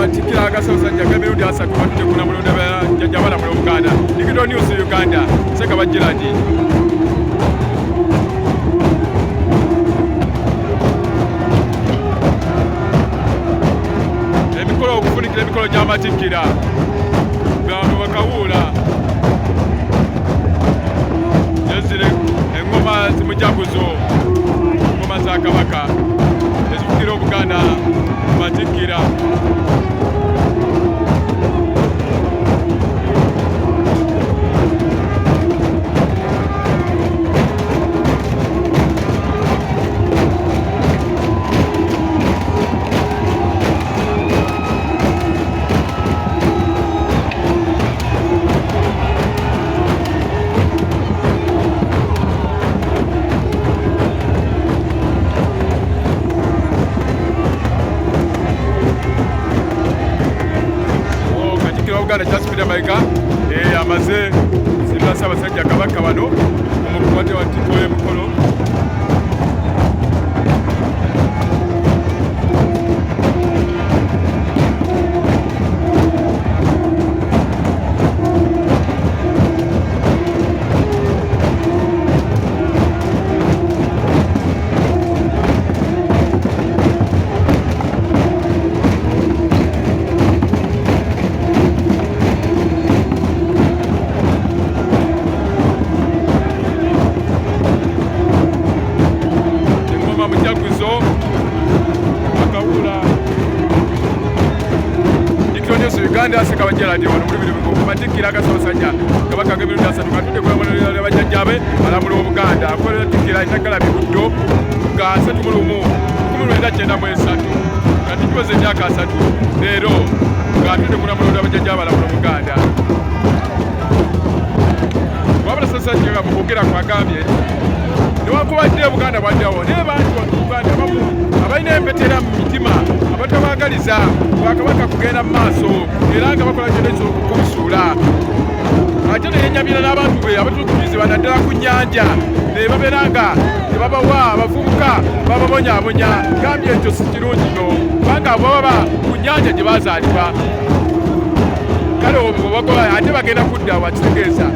Matikkira agasosajja g'emirundi 3 batudde ku namulonda jjajjabala mu Uganda. Digital News Uganda, Sekaba Gerald. Emikolo okufunikira emikolo gy'amatikkira bantu bakawuula ezire engoma zimujaguzo engoma za Kabaka ezifukira Obuganda matikkira. Uganda Jasper Mayiga amaze sibasa abasajja Kabaka bano omukwate wa tipo y'emukolo Uganda Sekaba Gerald wano muri biri ku matikkira agasosajja Kabaka g'emirundi 3 katudde ku bamonera bajjajjabe alamula Obuganda akola tikkira itagala bibuddo ga 3,1993 kati tuweze emyaka 3 leero katudde ku namulonda bajjajjabe alamula Obuganda. Wabula sosajja bamukugera kwagambye newankubadde Buganda bwaddawo naye bantu Uganda bamu abalina empetera mu mitima abatabagaliza Kabaka kugenda mu maaso era nga bakola kyonekyo okukubisuula ate neyenyamira n'abantu be abatuukiriza naddala ku nnyanja ne babeera nga tebabawa abavubuka bababonyaabonya gambye ekyo si kirungi no kubanga abo baba ku nnyanja gye baazaalibwa kale obwo bagoba ate bagenda kudda wakitegeeza